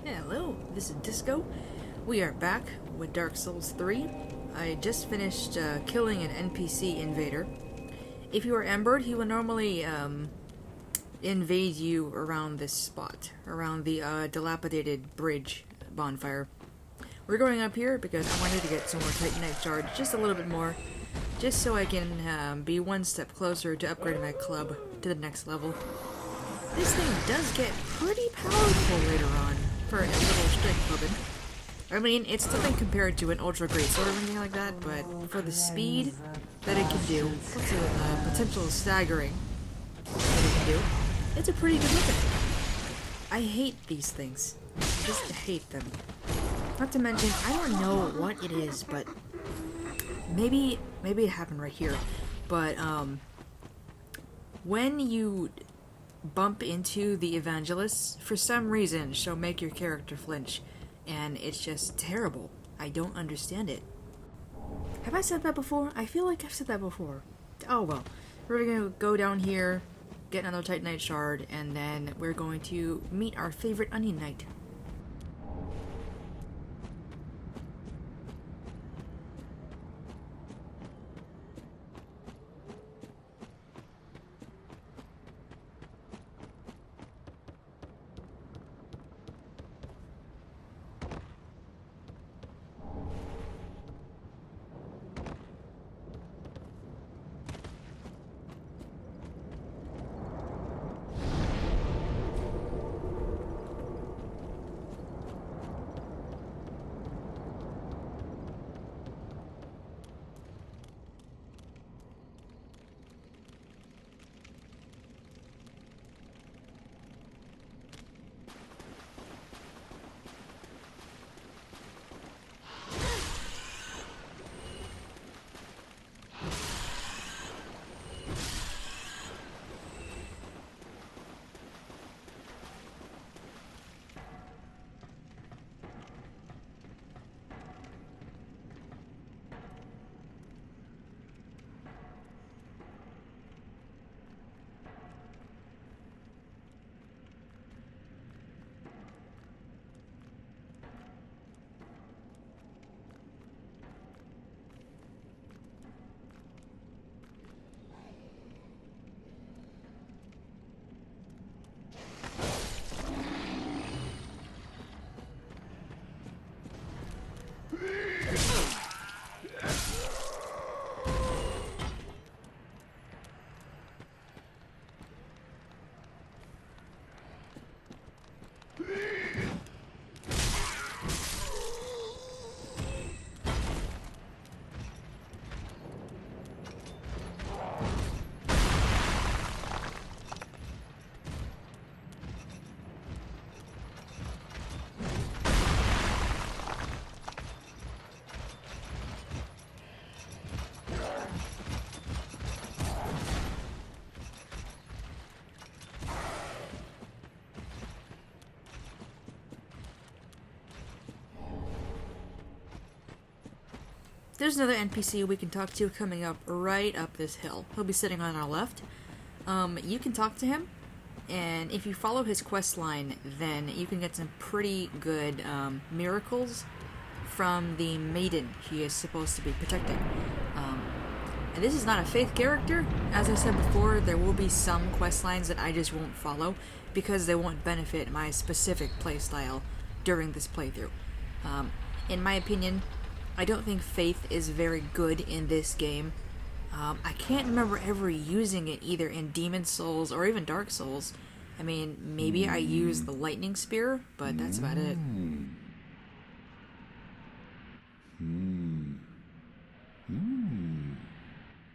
Hello, this is Disco. We are back with Dark Souls 3. I just finished killing an NPC invader. If you are embered, he will normally invade you around this spot, around the dilapidated bridge bonfire. We're going up here because I wanted to get some more Titanite shards, just a little bit more, just so I can be one step closer to upgrading my club to the next level. This thing does get pretty powerful later on for a little strength weapon. I mean, it's nothing compared to an ultra great sword or anything like that, but for the speed that it can do, what's the potential staggering that it can do, it's a pretty good weapon. I hate these things. I just hate them. Not to mention, I don't know what it is, but maybe it happened right here. But when you bump into the evangelists, for some reason she'll make your character flinch, and it's just terrible. I don't understand it. Have I said that before? I feel like I've said that before. Oh well. We're gonna go down here, get another Titanite shard, and then we're going to meet our favorite onion knight. There's another NPC we can talk to coming up right up this hill. He'll be sitting on our left. You can talk to him, and if you follow his quest line, then you can get some pretty good miracles from the maiden he is supposed to be protecting. And this is not a faith character. As I said before, there will be some quest lines that I just won't follow because they won't benefit my specific playstyle during this playthrough. In my opinion, I don't think faith is very good in this game. I can't remember ever using it either in Demon Souls or even Dark Souls. I mean, maybe I used the lightning spear, but that's about it.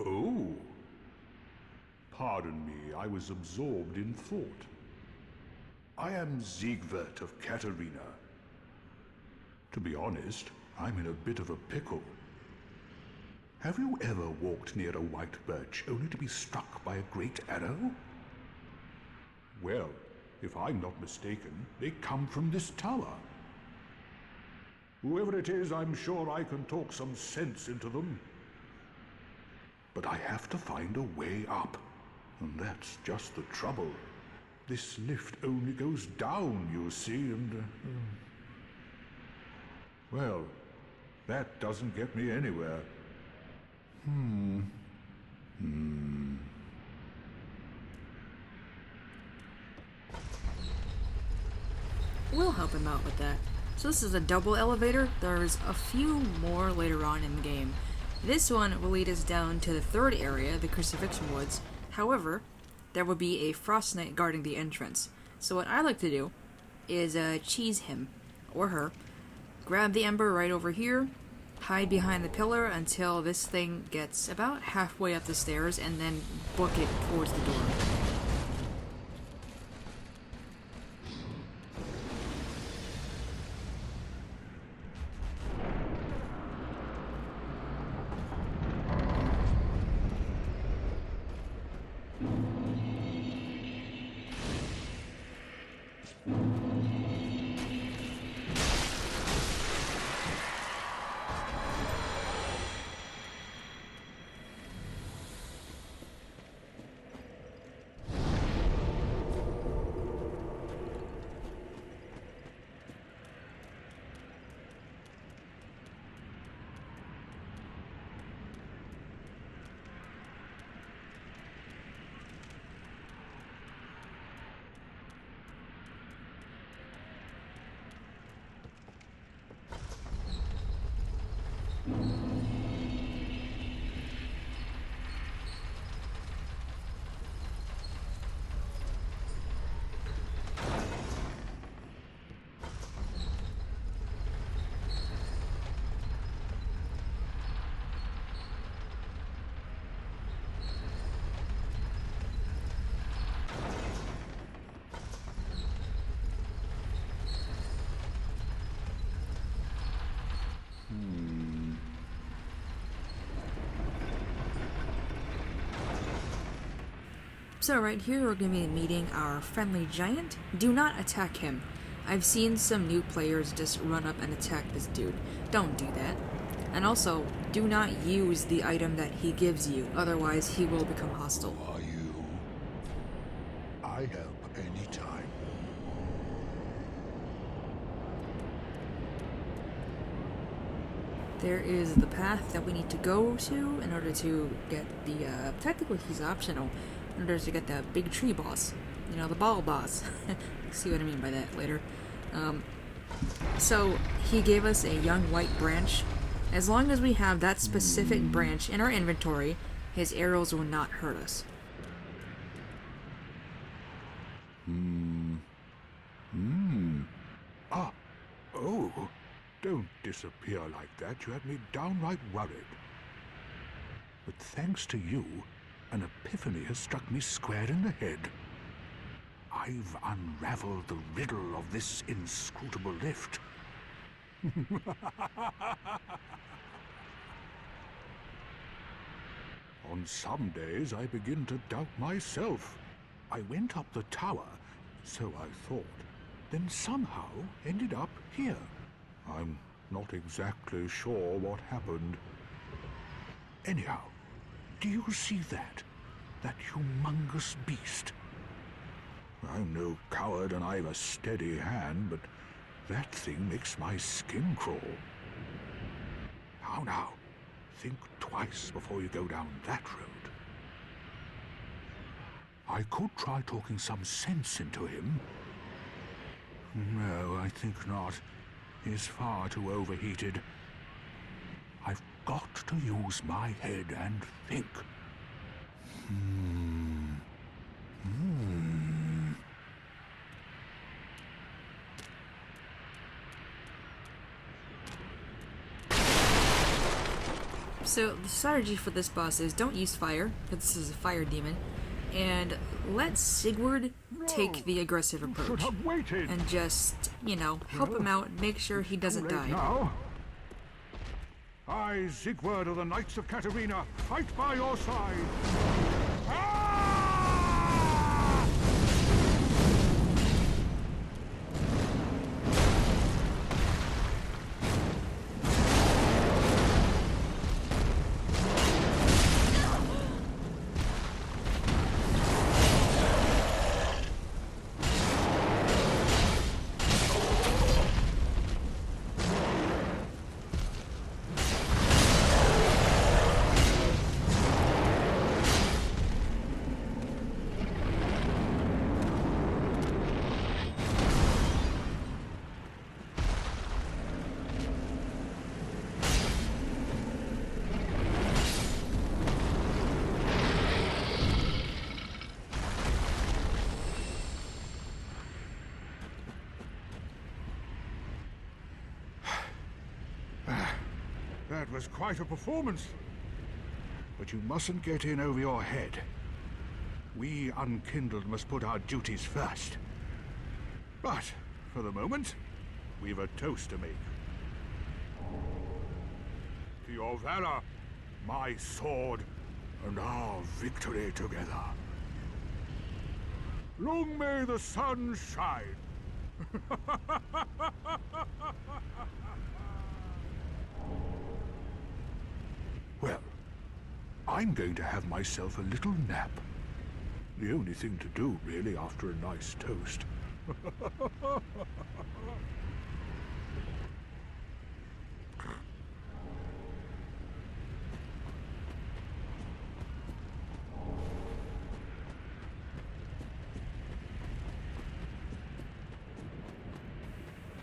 Oh. Pardon me, I was absorbed in thought. I am Siegwart of Katarina. To be honest, I'm in a bit of a pickle. Have you ever walked near a white birch only to be struck by a great arrow? Well, if I'm not mistaken, they come from this tower. Whoever it is, I'm sure I can talk some sense into them. But I have to find a way up, and that's just the trouble. This lift only goes down, you see, and Well, that doesn't get me anywhere. We'll help him out with that. So this is a double elevator. There's a few more later on in the game. This one will lead us down to the third area, the Crucifixion Woods. However, there will be a Frost Knight guarding the entrance. So what I like to do is cheese him, or her, grab the ember right over here, hide behind the pillar until this thing gets about halfway up the stairs, and then book it towards the door. So right here we're going to be meeting our friendly giant. Do not attack him. I've seen some new players just run up and attack this dude. Don't do that. And also, do not use the item that he gives you, otherwise he will become hostile. Who are you? I help anytime. There is the path that we need to go to in order to get the, technically he's optional, in order to get the big tree boss. You know, the ball boss. See what I mean by that later. So, he gave us a young white branch. As long as we have that specific branch in our inventory, his arrows will not hurt us. Oh, don't disappear like that. You had me downright worried. But thanks to you, an epiphany has struck me square in the head. I've unraveled the riddle of this inscrutable lift. On some days I begin to doubt myself. I went up the tower, so I thought, then somehow ended up here. I'm not exactly sure what happened. Anyhow, do you see that? That humongous beast? I'm no coward and I've a steady hand, but that thing makes my skin crawl. Now, think twice before you go down that road. I could try talking some sense into him. No, I think not. He's far too overheated. I've got to use my head and think. So the strategy for this boss is don't use fire, because this is a fire demon, and let Sigurd take the aggressive approach. And just, you know, help him out, make sure he doesn't die. Now. I, Sigurd of the Knights of Katarina, fight by your side. That was quite a performance. But you mustn't get in over your head. We unkindled must put our duties first. But, for the moment, we've a toast to make. To your valor, my sword, and our victory together. Long may the sun shine. Well, I'm going to have myself a little nap. The only thing to do, really, after a nice toast.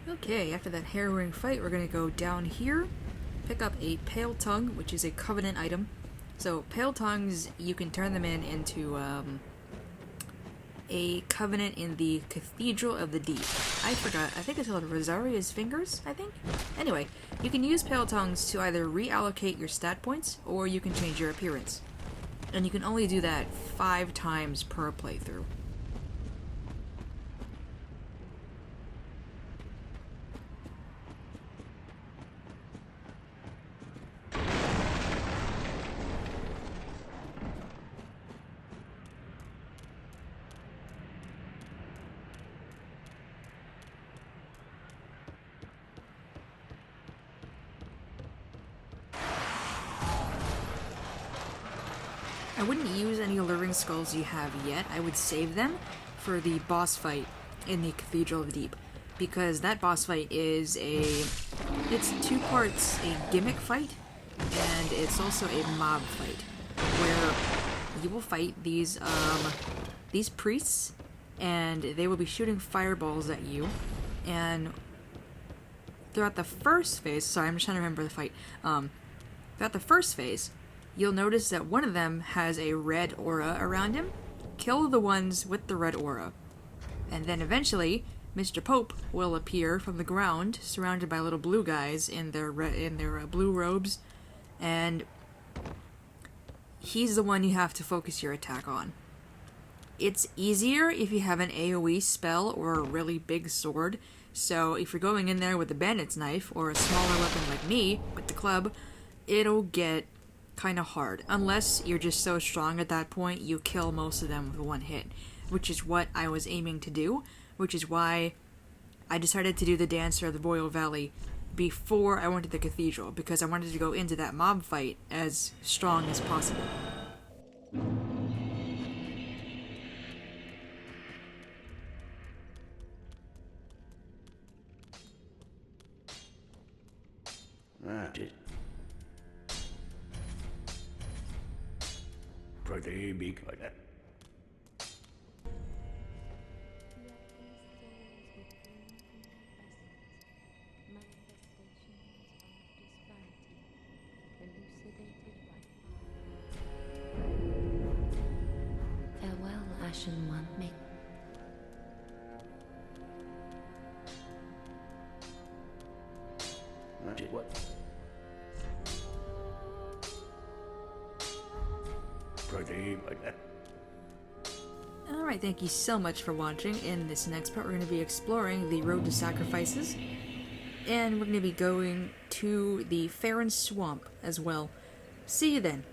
Okay, after that harrowing fight, we're gonna go down here, pick up a Pale Tongue, which is a Covenant item. So, Pale Tongues, you can turn them into a Covenant in the Cathedral of the Deep. I forgot, I think it's called Rosaria's Fingers, I think? Anyway, you can use Pale Tongues to either reallocate your stat points, or you can change your appearance. And you can only do that 5 times per playthrough. I wouldn't use any Alluring Skulls you have yet. I would save them for the boss fight in the Cathedral of the Deep. Because that boss fight is it's 2 parts a gimmick fight, and it's also a mob fight, where you will fight these priests, and they will be shooting fireballs at you, and throughout the first phase, sorry, I'm just trying to remember the fight, throughout the first phase, you'll notice that one of them has a red aura around him. Kill the ones with the red aura. And then eventually, Mr. Pope will appear from the ground, surrounded by little blue guys in their blue robes, and he's the one you have to focus your attack on. It's easier if you have an AoE spell or a really big sword, so if you're going in there with a bandit's knife, or a smaller weapon like me, with the club, it'll get kind of hard, unless you're just so strong at that point you kill most of them with 1 hit, which is what I was aiming to do, which is why I decided to do the Dancer of the Royal Valley before I went to the cathedral, because I wanted to go into that mob fight as strong as possible. Pretty big like that. Farewell, Ashen One. What? Pretty like that. Alright, thank you so much for watching. In this next part, we're going to be exploring the Road to Sacrifices, and we're going to be going to the Farron Swamp as well. See you then.